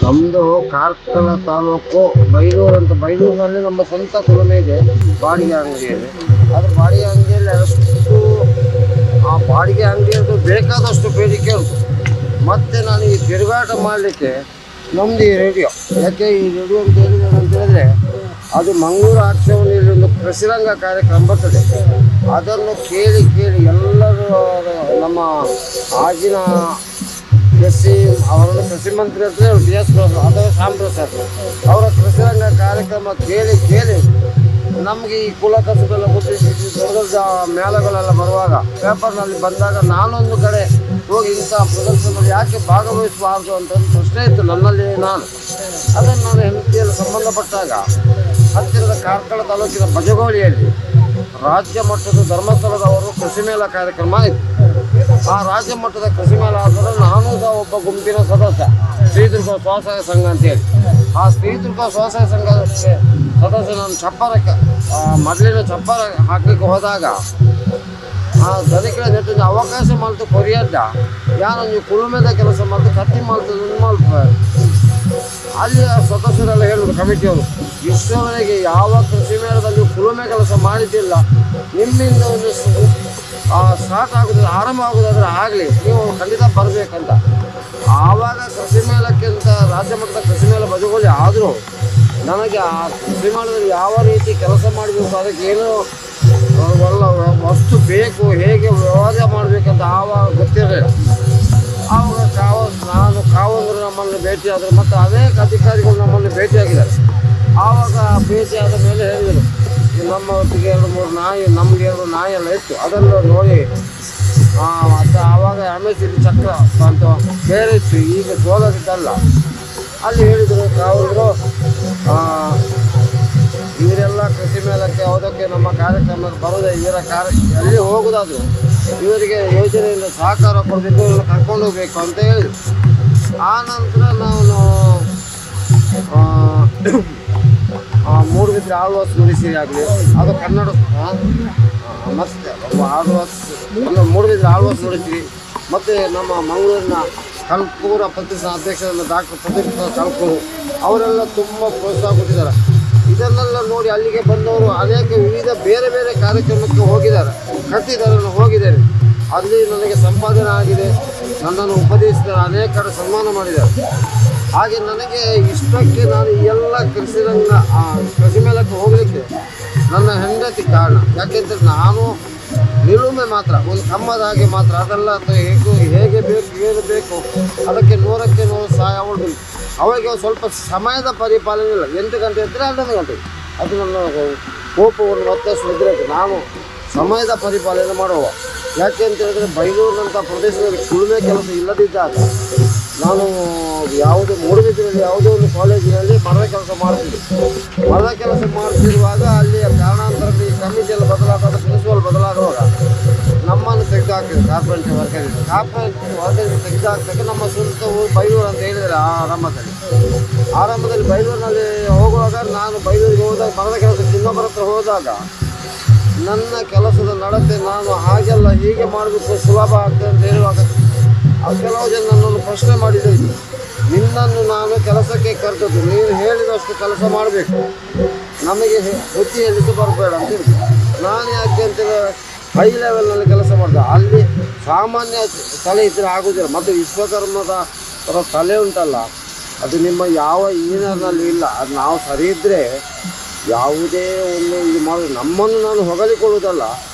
ನಮ್ಮದು ಕಾರ್ಕಳ ತಾಲೂಕು ಬೈಲೂರು ಅಂತ. ಬೈಲೂರಿನಲ್ಲಿ ನಮ್ಮ ಸ್ವಂತ ಕುಲುಮೆ ಇದೆ, ಬಾಡಿಗೆ ಅಂಗಡಿ ಇದೆ. ಆದರೆ ಬಾಡಿಗೆ ಅಂಗಡಿಯಲ್ಲಿ ಅಷ್ಟು ಆ ಬಾಡಿಗೆ ಅಂಗಡಿಯದ್ದು ಬೇಕಾದಷ್ಟು ಬೇಡಿಕೆ ಉಂಟು. ಮತ್ತು ನಾನು ಈ ತಿರುಗಾಟ ಮಾಡಲಿಕ್ಕೆ ನಮ್ಮದು ಈ ರೇಡಿಯೋ, ಯಾಕೆ ಈ ರೇಡಿಯೋ ಅಂತ ಹೇಳಿದರೆ ಅದು ಮಂಗಳೂರು ಆಕಾಶವಾಣಿಯಲ್ಲಿ ಒಂದು ಕೃಷಿರಂಗ ಕಾರ್ಯಕ್ರಮ ಬರ್ತದೆ. ಅದನ್ನು ಕೇಳಿ ಕೇಳಿ ಎಲ್ಲರೂ ನಮ್ಮ ಆಗಿನ ಕೃಷಿ ಅವರನ್ನು ಕೃಷಿ ಮಂತ್ರಿ ಅಂತ ಡಿ ಎಸ್ ಅಥವಾ ಶ್ಯಾಮ್ ಪ್ರಸಾದ್ ಅವರ ಕೃಷಿರಂಗ ಕಾರ್ಯಕ್ರಮ ಕೇಳಿ ಕೇಳಿ ನಮಗೆ ಈ ಕುಲ ಕಸುಬೆಲ್ಲ ಗೊತ್ತಿದ್ದು ದೊಡ್ಡ ದೊಡ್ಡ ಮೇಳಗಳೆಲ್ಲ ಬರುವಾಗ ಪೇಪರ್ನಲ್ಲಿ ಬಂದಾಗ ನಾನೊಂದು ಕಡೆ ಹೋಗಿ ಇಂಥ ಪ್ರದರ್ಶನದಲ್ಲಿ ಯಾಕೆ ಭಾಗವಹಿಸಬಾರ್ದು ಅಂತ ಒಂದು ಪ್ರಶ್ನೆ ಇತ್ತು ನನ್ನಲ್ಲಿ. ಅದನ್ನು ನಾನು ಹೆಂಡತಿಯಲ್ಲಿ ಸಂಬಂಧಪಟ್ಟಾಗ ಹತ್ತಿರದ ಕಾರ್ಕಳ ತಾಲೂಕಿನ ಬಜಗೋಳಿಯಲ್ಲಿ ರಾಜ್ಯ ಮಟ್ಟದ ಧರ್ಮಸ್ಥಳದವರು ಕೃಷಿ ಮೇಳ ಕಾರ್ಯಕ್ರಮ ಆಯಿತು. ಆ ರಾಜ್ಯ ಮಟ್ಟದ ಕೃಷಿ ಮೇಳ ಆದರೆ ನಾನು ಸಹ ಒಬ್ಬ ಗುಂಪಿನ ಸದಸ್ಯ, ಶ್ರೀದುರ್ಗ ಸ್ವಸಹಾಯ ಸಂಘ ಅಂತೇಳಿ. ಆ ಶ್ರೀದುರ್ಗ ಸ್ವಸಹಾಯ ಸಂಘಕ್ಕೆ ಸದಸ್ಯ ನಾನು ಚಪ್ಪರಕ್ಕೆ ಮೊದಲಿನ ಚಪ್ಪರ ಹಾಕಲಿಕ್ಕೆ ಹೋದಾಗ ಆ ಧನಿಕರ ಜೊತೆ ಅವಕಾಶ ಮಾಡ್ತು ಕೊರಿಯಡ್ಡ ಯಾರು ನೀವು ಕುಲುಮೆದ ಕೆಲಸ ಮಾಡ್ತು ಕತ್ತಿ ಮಾಡ್ತು ಮಾಡ್ತಾರೆ. ಅಲ್ಲಿ ಸದಸ್ಯರೆಲ್ಲ ಹೇಳಿದ್ರು ಕಮಿಟಿಯವರು, ಇಷ್ಟರವರೆಗೆ ಯಾವ ಕೃಷಿ ಮೇಳದಲ್ಲಿ ಕುಲುಮೆ ಕೆಲಸ ಮಾಡಿದ್ದಿಲ್ಲ, ನಿಮ್ಮಿಂದ ಒಂದು ಸ್ಟಾರ್ಟ್ ಆಗೋದು ಆರಂಭ ಆಗೋದಾದ್ರೆ ಆಗಲಿ, ನೀವು ಖಂಡಿತ ಬರಬೇಕಂತ. ಆವಾಗ ಕೃಷಿ ಮೇಳಕ್ಕಿಂತ ರಾಜ್ಯ ಮಟ್ಟದ ಕೃಷಿ ಮೇಳ ಬಜಗೋಳಿ ಆದರೂ ನನಗೆ ಆ ಕೃಷಿ ಮೇಳದಲ್ಲಿ ಯಾವ ರೀತಿ ಕೆಲಸ ಮಾಡಬೇಕು, ಅದಕ್ಕೆ ಏನೋ ಒಳ್ಳೆ ವಸ್ತು ಬೇಕು, ಹೇಗೆ ವ್ಯವಹಾರ ಮಾಡಬೇಕಂತ ಆವಾಗ ಗೊತ್ತಿರಲಿಲ್ಲ. ಆವಾಗ ನಾನು ಕಾವಂದರು ನಮ್ಮನ್ನು ಭೇಟಿಯಾದರು ಮತ್ತು ಅನೇಕ ಅಧಿಕಾರಿಗಳು ನಮ್ಮನ್ನು ಭೇಟಿಯಾಗಿದ್ದಾರೆ. ಆವಾಗ ಭೇಟಿಯಾದ ಮೇಲೆ ಹೇಳಿದರು, ನಮ್ಮ ಹೊತ್ತಿಗೆ 2-3 ನಾಯಿ, ನಮಗೆ 2 ನಾಯಿ ಎಲ್ಲ ಇತ್ತು, ಅದೆಲ್ಲ ನೋಡಿ ಮತ್ತು ಆವಾಗ MSC ಚಕ್ರ ಅಂತ ಬೇರೆ ಇತ್ತು, ಈಗ ಸೋಲದಿದ್ದಲ್ಲ. ಅಲ್ಲಿ ಹೇಳಿದರು ಕಾವಂದರು, ಇವರೆಲ್ಲ ಕೃಷಿ ಮೇಳಕ್ಕೆ ಯಾವುದಕ್ಕೆ ನಮ್ಮ ಕಾರ್ಯಕ್ರಮಕ್ಕೆ ಬರೋದೇ, ಇವರ ಎಲ್ಲಿ ಹೋಗೋದಾದ್ರು ಇವರಿಗೆ ಯೋಜನೆಯಿಂದ ಸಹಕಾರ ಕೊಡಬೇಕು, ಇವ್ರನ್ನ ಕರ್ಕೊಂಡು ಹೋಗ್ಬೇಕು ಅಂತ ಹೇಳಿದರು. ಆ ನಂತರ ನಾನು ಮೂಡುಬಿದ್ರೆ ಆಳ್ವಾಸ್ ನುಡಿಸಿರಿ ಆಗಲಿ, ಅದು ಕನ್ನಡ ಮತ್ತು ಮೂಡುಬಿದ್ರೆ ಆಳ್ವಾಸ್ ನುಡಿಸಿರಿ, ಮತ್ತು ನಮ್ಮ ಮಂಗಳೂರಿನ ಕಲ್ಕೂರ ಪ್ರತಿಷ್ಠಾ ಅಧ್ಯಕ್ಷರಾದ ಡಾಕ್ಟರ್ ಪ್ರದೀಪ್ ಕಲ್ಕೂರು ಅವರೆಲ್ಲ ತುಂಬ ಪ್ರೋತ್ಸಾಹ ಕೊಟ್ಟಿದ್ದಾರೆ. ಇದನ್ನೆಲ್ಲ ನೋಡಿ ಅಲ್ಲಿಗೆ ಬಂದವರು ಅನೇಕ ವಿವಿಧ ಬೇರೆ ಬೇರೆ ಕಾರ್ಯಕ್ರಮಕ್ಕೆ ಹೋಗಿದ್ದಾರೆ, ಹೋಗಿದ್ದಾರೆ. ಅಲ್ಲಿ ನನಗೆ ಸಂಪಾದನೆ ಆಗಿದೆ, ನನ್ನನ್ನು ಉಪದೇಶಿಸಿದ್ದಾರೆ, ಅನೇಕ ಕಡೆ ಸನ್ಮಾನ ಮಾಡಿದ್ದಾರೆ. ಹಾಗೆ ನನಗೆ ಇಷ್ಟಕ್ಕೆ ನಾನು ಎಲ್ಲ ಕೃಷಿ ಮೇಳಕ್ಕೆ ಹೋಗಲಿಕ್ಕೆ ನನ್ನ ಹೆಂಡತಿ ಕಾರಣ. ಯಾಕೆಂದರೆ ನಾನು ನಿಲುಮೆ ಮಾತ್ರ, ಒಂದು ಕಮ್ಮದ ಹಾಗೆ ಮಾತ್ರ, ಅದೆಲ್ಲ ಹೇಗೆ ಬೇಕು ಏನು ಬೇಕು ಅದಕ್ಕೆ 100ಕ್ಕೆ 100 ಸಹಾಯ ಅವಳು. ಅವಳಿಗೆ ಸ್ವಲ್ಪ ಸಮಯದ ಪರಿಪಾಲನೆ ಇಲ್ಲ, 8 ಗಂಟೆ ಇದ್ದರೆ 11 ಗಂಟೆ, ಅದು ನನ್ನ ಕೋಪವನ್ನು ಒತ್ತಾಯಿಸಿದ್ರೆ ನಾನು ಸಮಯದ ಪರಿಪಾಲನೆ ಮಾಡುವ. ಯಾಕೆ ಅಂತ ಹೇಳಿದ್ರೆ ಬೈಲೂರಿನಂಥ ಪ್ರದೇಶದಲ್ಲಿ ಕುಲುಮೆ ಕೆಲಸ ಇಲ್ಲದಿದ್ದಾಗ ನಾನು ಮೂಡುಬಿದ್ರೆಯಲ್ಲಿ ಯಾವುದೋ ಒಂದು ಕಾಲೇಜಿನಲ್ಲಿ ಮರದ ಕೆಲಸ ಮಾಡ್ತಿದ್ದೆ. ಮರದ ಕೆಲಸ ಮಾಡ್ತಿರುವಾಗ ಅಲ್ಲಿ ಕಾರಣಾಂತರದಲ್ಲಿ ಕಮಿಟಿಯಲ್ಲಿ ಬದಲಾದಾಗ ಪ್ರಿನ್ಸಿಪಲ್ ಬದಲಾಗುವಾಗ ನಮ್ಮನ್ನು ತೆಗೆದುಹಾಕಿದ್ರು ಕಾರ್ಪೊರೇಷನ್ ವರ್ಗದಿಂದ ತೆಗೆದುಹಾಕಿದಾಗ ನಮ್ಮ ಸ್ವಂತ ಬೈಲೂರು ಅಂತ ಹೇಳಿದರೆ ಆರಂಭದಲ್ಲಿ ಬೈಲೂರಿನಲ್ಲಿ ಹೋಗುವಾಗ ನಾನು ಬೈಲೂರಿಗೆ ಹೋದಾಗ ಮರದ ಕೆಲಸಕ್ಕೆ ಇನ್ನೊಬ್ಬರ ಹತ್ರ ಹೋದಾಗ ನನ್ನ ಕೆಲಸದ ನಡತೆ ನಾನು ಹಾಗೆಲ್ಲ ಹೀಗೆ ಮಾಡಬೇಕು ಸುಲಭ ಆಗ್ತದೆ ಅಂತ ಹೇಳುವಾಗ ಕೆಲವು ಜನ ನನ್ನನ್ನು ಪ್ರಶ್ನೆ ಮಾಡಿದ್ರು, ನಿನ್ನನ್ನು ನಾನು ಕೆಲಸಕ್ಕೆ ಕರೆದದ್ದು ನೀನು ಹೇಳಿದಷ್ಟು ಕೆಲಸ ಮಾಡಬೇಕು, ನಮಗೆ ಬುದ್ಧಿ ಹೇಳಿದ್ದು ಬರಬೇಡ ಅಂತ ಹೇಳಿದ್ರು. ನಾನು ಯಾಕೆ ಅಂತೇಳಿ ಹೈ ಲೆವೆಲ್ನಲ್ಲಿ ಕೆಲಸ ಮಾಡಿದೆ. ಅಲ್ಲಿ ಸಾಮಾನ್ಯ ತಲೆ ಇದ್ದರೆ ಆಗೋದಿಲ್ಲ, ಮತ್ತು ವಿಶ್ವಕರ್ಮದ ತಲೆ ಉಂಟಲ್ಲ, ಅದು ನಿಮ್ಮ ಯಾವ ಇಂಜಿನಿಯರ್ನಲ್ಲಿ ಇಲ್ಲ. ಅದು ನಾವು ಸರಿ ಇದ್ದರೆ ಯಾವುದೇ ಒಂದು ಇದು ಮಾಡಿ ನಮ್ಮನ್ನು ನಾನು ಹೊಗಳಿಕೊಳ್ಳುವುದಲ್ಲ,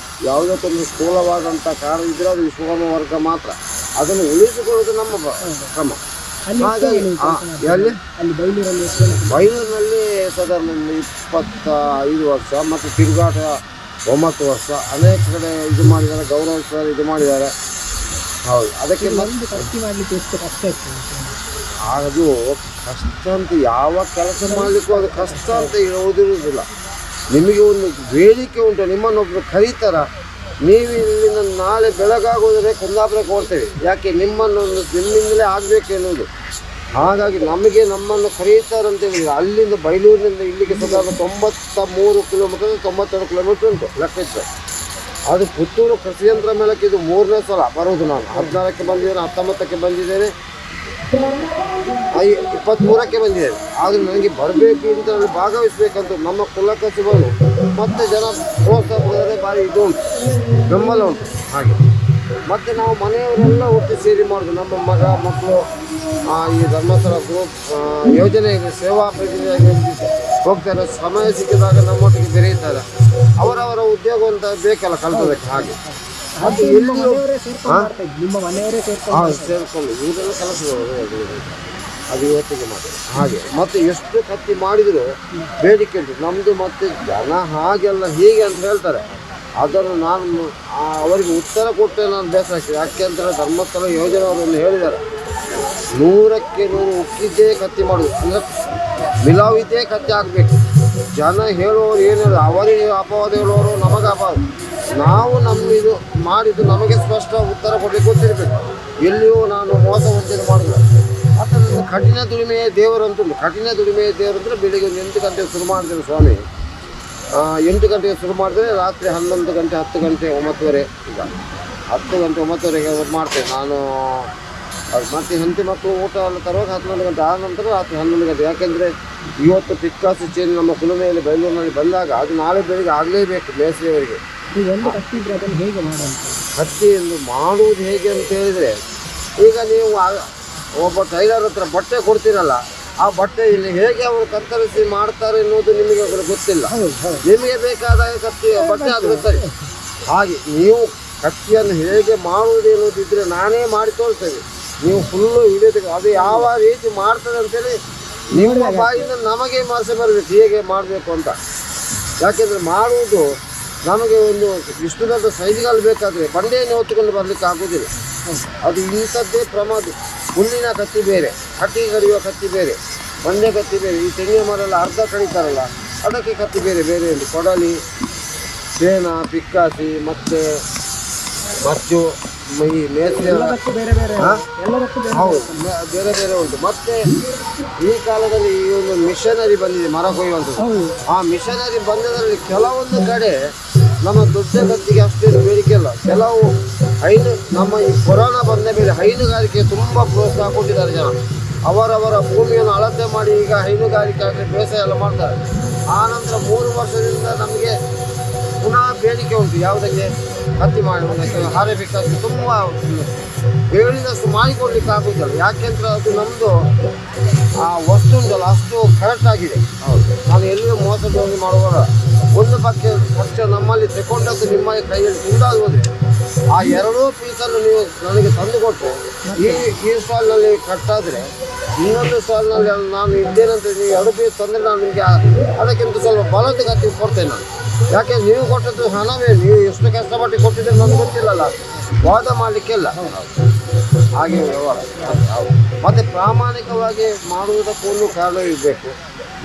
ಯಾವುದಕ್ಕೊಂದು ಸ್ಥೂಲವಾದಂಥ ಕಾರಣ ಇದ್ದರೆ ಅದು ವಿಶ್ವಕರ್ಮ ವರ್ಗ ಮಾತ್ರ, ಅದನ್ನು ಉಳಿಸಿಕೊಳ್ಳುವುದು ನಮ್ಮ ಕ್ರಮ. ಹಾಗಾಗಿ ಬೈಲೂರಿನಲ್ಲಿ ಸಾಧಾರಣ 25 ವರ್ಷ ಮತ್ತು ತಿರುಗಾಟ 9 ವರ್ಷ, ಅನೇಕ ಕಡೆ ಇದು ಮಾಡಿದ್ದಾರೆ, ಗೌರವ ಇದು ಮಾಡಿದ್ದಾರೆ. ಹೌದು, ಅದಕ್ಕೆ ಅದು ಕಷ್ಟ ಅಂತ ಯಾವ ಕೆಲಸ ಮಾಡಲಿಕ್ಕೂ ಅದು ಕಷ್ಟ ಅಂತ ಹೇಳುವುದಿರುವುದಿಲ್ಲ. ನಿಮಗೆ ಒಂದು ಬೇಡಿಕೆ ಉಂಟು, ನಿಮ್ಮನ್ನೊಬ್ಬರು ಕರೀತಾರ, ನೀವು ಇಲ್ಲಿಂದ ನಾಳೆ ಬೆಳಗಾಗೋದ್ರೆ ಕುಂದಾಪುರಕ್ಕೆ ಹೋಗ್ತೇವೆ, ಯಾಕೆ ನಿಮ್ಮಿಂದಲೇ ಆಗಬೇಕು ಎನ್ನುವುದು. ಹಾಗಾಗಿ ನಮ್ಮನ್ನು ಕರೀತಾರಂತೇಳಿ ಅಲ್ಲಿಂದ ಬೈಲೂರಿನಿಂದ ಇಲ್ಲಿಗೆ ಸಾಧಾರಣ 93 ಕಿಲೋಮೀಟರ್ 92 ಕಿಲೋಮೀಟರ್ ಉಂಟು ಲೆಕ್ಕ ಇತ್ತು. ಅದು ಪುತ್ತೂರು ಕೃಷಿ ಯಂತ್ರ ಮೇಳಕ್ಕೆ ಇದು 3ನೇ ಸಲ ಬರೋದು. ನಾನು 14ಕ್ಕೆ ಬಂದಿದ್ದೇನೆ, 19ಕ್ಕೆ ಬಂದಿದ್ದೇನೆ, 23ಕ್ಕೆ ಬಂದಿದ್ದೇನೆ. ಆದರೆ ನನಗೆ ಬರಬೇಕು ಅಂತ ನಾನು ಭಾಗವಹಿಸಬೇಕಂತ ನಮ್ಮ ಕುಲ ಕಸುಬನ್ನು ಮತ್ತು ಜನ ಪ್ರೋತ್ಸಾಹ ಕೊಡೋದೇ ಭಾರಿ ಇದು ಉಂಟು, ಬೆಂಬಲ ಉಂಟು. ಹಾಗೆ ಮತ್ತು ನಾವು ಮನೆಯವರೆಲ್ಲ ಒಟ್ಟು ಸೇರಿ ಮಾಡೋದು. ನಮ್ಮ ಮಗ ಮಕ್ಕಳು ಈ ಧರ್ಮಸ್ಥಳ ಗ್ರೂಪ್ ಯೋಜನೆಗೆ ಸೇವಾ ಪ್ರತಿನಿಧಿಯಾಗಿ ಹೋಗ್ತಾರೆ. ಸಮಯ ಸಿಕ್ಕಿದಾಗ ನಮ್ಮೊಟ್ಟಿಗೆ ಬೆರೆಯುತ್ತಾರೆ. ಅವರವರ ಉದ್ಯೋಗ ಅಂತ ಬೇಕಲ್ಲ ಕಲ್ಪೋದಕ್ಕೆ. ಹಾಗೆ ಅದು ಎಲ್ಲಿ ಸೇರಿಕೊಂಡು ಇವರೆಲ್ಲ ಕೆಲಸ ಅದು ಇವತ್ತಿಗೆ ಮಾಡಿ ಹಾಗೆ. ಮತ್ತು ಎಷ್ಟು ಕತ್ತಿ ಮಾಡಿದರೂ ಬೇಡಿಕೆ ಉಂಟು ನಮ್ಮದು. ಮತ್ತು ಜನ ಹಾಗೆಲ್ಲ ಹೀಗೆ ಅಂತ ಹೇಳ್ತಾರೆ. ಅದನ್ನು ನಾನು ಅವರಿಗೆ ಉತ್ತರ ಕೊಟ್ಟರೆ ನಾನು ಬೇಸರ ಆಗ್ತದೆ. ಯಾಕೆ ಅಂತೇಳಿ ಧರ್ಮಸ್ಥಳ ಯೋಜನೆ ಅವರನ್ನು ಹೇಳಿದ್ದಾರೆ, 100ಕ್ಕೆ 100 ಉಕ್ಕಿದ್ದೇ ಕತ್ತಿ ಮಾಡೋದು, ಅಂದರೆ ಮಿಲಾವಿದ್ದೇ ಕತ್ತಿ ಹಾಕಬೇಕು. ಜನ ಹೇಳುವವರು ಏನು ಹೇಳೋದು, ಅವರಿಗೆ ಅಪವಾದ ಹೇಳುವವರು ನಮಗೆ ಅಪವಾದ. ನಾವು ನಮ್ಮ ಇದು ಮಾಡಿದ್ದು ನಮಗೆ ಸ್ಪಷ್ಟ ಉತ್ತರ ಕೊಡಲಿಕ್ಕೆ ಗೊತ್ತಿರಬೇಕು. ಎಲ್ಲಿಯೂ ನಾನು ಮೋಸ ವಂಚನೆ ಮಾಡೋದಿಲ್ಲ. ಮತ್ತು ಕಠಿಣ ದುಡಿಮೆಯ ದೇವರು ಅಂತಂದು, ಕಠಿಣ ದುಡಿಮೆಯ ದೇವರು ಅಂದರೆ ಬೆಳಿಗ್ಗೆ ಒಂದು 8 ಗಂಟೆಗೆ ಶುರು ಮಾಡ್ತೇವೆ ಸ್ವಾಮಿ. 8 ಗಂಟೆಗೆ ಶುರು ಮಾಡಿದ್ರೆ ರಾತ್ರಿ 11 ಗಂಟೆ 10 ಗಂಟೆ 9ವರೆ, ಈಗ 10 ಗಂಟೆ 9ವರೆಗೆ ಮಾಡ್ತೇವೆ ನಾನು. ಮತ್ತು ಹೆಂಡತಿ ಮಕ್ಕಳು ಊಟ ಎಲ್ಲ ತರುವಾಗ 11 ಗಂಟೆ, ಆ ನಂತರ ರಾತ್ರಿ 11 ಗಂಟೆ. ಯಾಕೆಂದರೆ ಇವತ್ತು ಪಿಕ್ಕಾಸು ಚೇರಿ ನಮ್ಮ ಕುಲುಮೆಯಲ್ಲಿ ಬೈಲೂರಿನಲ್ಲಿ ಬಂದಾಗ ಅದು ನಾಳೆ ಬೆಳಿಗ್ಗೆ ಆಗಲೇಬೇಕು ಮೇಸಿಯವರಿಗೆ. ಕತ್ತಿಯನ್ನು ಮಾಡುವುದು ಹೇಗೆ ಅಂತ ಹೇಳಿದರೆ, ಈಗ ನೀವು ಒಬ್ಬ ಟೈಲರ್ ಹತ್ರ ಬಟ್ಟೆ ಕೊಡ್ತೀರಲ್ಲ, ಆ ಬಟ್ಟೆಯಲ್ಲಿ ಹೇಗೆ ಅವರು ಕತ್ತರಿಸಿ ಮಾಡ್ತಾರೆ ಎನ್ನುವುದು ನಿಮಗೆ ಗೊತ್ತಿಲ್ಲ. ನಿಮಗೆ ಬೇಕಾದಾಗ ಕತ್ತಿ ಬಟ್ಟೆ ಆದರೆ ಸರಿ. ಹಾಗೆ ನೀವು ಕತ್ತಿಯನ್ನು ಹೇಗೆ ಮಾಡುವುದು ಎನ್ನುವುದಿದ್ದರೆ ನಾನೇ ಮಾಡಿ ತೋರಿಸ್ತೇನೆ. ನೀವು ಫುಲ್ಲು ಹಿಡಿಯೋದಕ್ಕೆ ಅದು ಯಾವ ರೀತಿ ಮಾಡ್ತದೆ ಅಂತೇಳಿ ನಿಮ್ಮ ಬಾಯಿಂದ ನಮಗೆ ಮಾಸೆ ಬರಬೇಕು ಹೇಗೆ ಮಾಡಬೇಕು ಅಂತ. ಯಾಕೆಂದರೆ ಮಾಡುವುದು ನಮಗೆ ಒಂದು ಇಷ್ಟು ದೊಡ್ಡ ಸೈಜ್ಗಳು ಬೇಕಾದರೆ ಬಂಡೆಯನ್ನು ಹೊತ್ತುಕೊಂಡು ಬರಲಿಕ್ಕೆ ಆಗೋದಿಲ್ಲ. ಅದು ಇಂಥದ್ದೇ ಪ್ರಮಾದ. ಹುಲ್ಲಿನ ಕತ್ತಿ ಬೇರೆ, ಕಟ್ಟಿ ಕಡಿಯುವ ಕತ್ತಿ ಬೇರೆ, ಬಂಡೆ ಕತ್ತಿ ಬೇರೆ. ಈ ತೆಂಗಿನ ಮರ ಎಲ್ಲ ಅರ್ಧ ಕಡಿತಾರಲ್ಲ ಅದಕ್ಕೆ ಕತ್ತಿ ಬೇರೆ ಬೇರೆ ಉಂಟು. ಕೊಡಲಿ, ಸೇನ, ಪಿಕ್ಕಾಸಿ ಮತ್ತು ಮಚ್ಚು, ಈ ಮೇಸೆ ಹೌದು ಬೇರೆ ಬೇರೆ ಉಂಟು. ಮತ್ತು ಈ ಕಾಲದಲ್ಲಿ ಈ ಒಂದು ಮಿಷನರಿ ಬಂದಿದೆ ಮರ ಕೊಯ್ಯುವಂಥದ್ದು. ಆ ಮಿಷನರಿ ಬಂದದಲ್ಲಿ ಕೆಲವೊಂದು ಕಡೆ ನಮ್ಮ ದೊಡ್ಡ ಕತ್ತಿಗೆ ಅಷ್ಟೇನು ಬೇಡಿಕೆ ಇಲ್ಲ. ಕೆಲವು ನಮ್ಮ ಈ ಕೊರೋನಾ ಬಂದ ಮೇಲೆ ಹೈನುಗಾರಿಕೆ ತುಂಬ ಪ್ರೋತ್ಸಾಹ ಕೊಟ್ಟಿದ್ದಾರೆ ಜನ. ಅವರವರ ಭೂಮಿಯನ್ನು ಅಳತೆ ಮಾಡಿ ಈಗ ಹೈನುಗಾರಿಕೆ ಆಗಲಿ ಬೇಸಾಯ ಎಲ್ಲ ಮಾಡ್ತಾರೆ. ಆ ನಂತರ 3 ವರ್ಷದಿಂದ ನಮಗೆ ಪುನಃ ಬೇಡಿಕೆ ಉಂಟು. ಯಾವುದಕ್ಕೆ? ಕತ್ತಿ ಮಾಡುವುದಕ್ಕೆ, ಹಾರೆ ಬೇಕಾಗಿ ತುಂಬ ಹೇಳಿದಷ್ಟು ಮಾಡಿಕೊಡ್ಲಿಕ್ಕೆ ಆಗೋದಿಲ್ಲ. ಯಾಕೆಂದರೆ ಅದು ನಮ್ಮದು ಆ ವಸ್ತು ಉಂಟಲ್ಲ ಅಷ್ಟು ಕರೆಕ್ಟಾಗಿದೆ. ಹೌದು, ನಾನು ಎಲ್ಲಿಯೂ ಮೋಸದೋಗಿ ಮಾಡುವಾಗ ಒಂದು ಪಕ್ಷ ನಮ್ಮಲ್ಲಿ ತಗೊಂಡದ್ದು ನಿಮ್ಮ ಕೈಯಲ್ಲಿ ತುಂಡಾಗಿ ಹೋದರೆ ಆ 2 ಪೀಸನ್ನು ನೀವು ನನಗೆ ತಂದು ಕೊಟ್ಟರೆ ಈ ಸ್ಟಾಲ್ನಲ್ಲಿ ಕಟ್ಟಾದರೆ ಇನ್ನೊಂದು ಸ್ಟಾಲ್ನಲ್ಲಿ ನಾನು ಇದ್ದೇನಂತ ನೀವು 2 ಪೀಸ್ ತಂದರೆ ನಾನು ನಿಮಗೆ ಅದಕ್ಕಿಂತ ಸ್ವಲ್ಪ ಬಲದ ಕತ್ತಿ ಕೊಡ್ತೇನೆ ನಾನು. ಯಾಕೆ ನೀವು ಕೊಟ್ಟದ್ದು ಹಣವೇ, ನೀವು ಎಷ್ಟು ಕಷ್ಟಪಟ್ಟು ಕೊಟ್ಟಿದ್ರೆ ನನಗೆ ಗೊತ್ತಿಲ್ಲಲ್ಲ, ವಾದ ಮಾಡಲಿಕ್ಕೆಲ್ಲ. ಹಾಗೆ ವ್ಯವಹಾರ. ಹೌದು. ಮತ್ತು ಪ್ರಾಮಾಣಿಕವಾಗಿ ಮಾಡುವುದಕ್ಕೂ ಕಾರಣ ಇರಬೇಕು.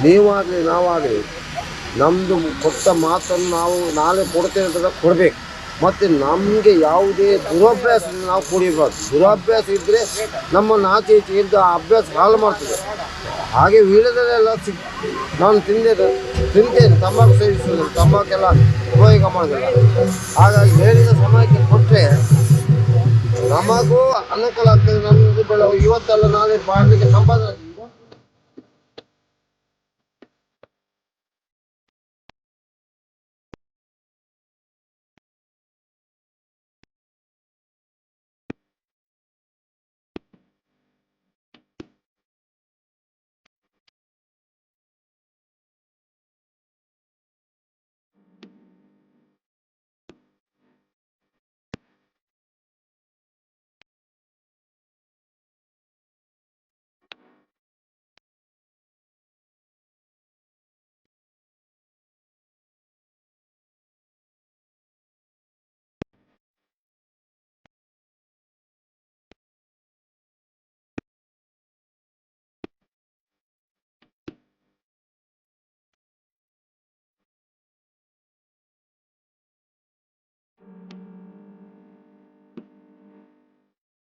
ನೀವಾಗಲಿ ನಾವಾಗಲಿ ನಮ್ಮದು ಕೊಟ್ಟ ಮಾತನ್ನು ನಾವು ನಾಳೆ ಕೊಡ್ತೇವೆ ಅಂತ ಕೊಡಬೇಕು. ಮತ್ತು ನಮಗೆ ಯಾವುದೇ ದುರಭ್ಯಾಸ ನಾವು ಕುಡಿಬಾರ್ದು. ದುರಭ್ಯಾಸ ಇದ್ದರೆ ನಮ್ಮನ್ನು ಆಚೆ ಈಚೆ ಇದ್ದ ಅಭ್ಯಾಸ ಹಾಳು ಮಾಡ್ತದೆ. ಹಾಗೆ ವೀಳ್ಯದೆಲ್ಲ ನಾನು ತಿಂತೇನೆ, ತಂಬಾಕು ಸೇವಿಸೋದಿಲ್ಲ, ತಂಬಾಕೆಲ್ಲ ಉಪಯೋಗ ಮಾಡೋದಿಲ್ಲ. ಹಾಗಾಗಿ ಹೇಳಿದ ಸಮಯಕ್ಕೆ ಕೊಟ್ಟರೆ ನಮಗೂ ಅನುಕೂಲ ಆಗ್ತದೆ. ನಮ್ಮದು ಇವತ್ತೆಲ್ಲ ನಾಳೆ ಮಾಡಲಿಕ್ಕೆ ಸಂಪಾದನೆ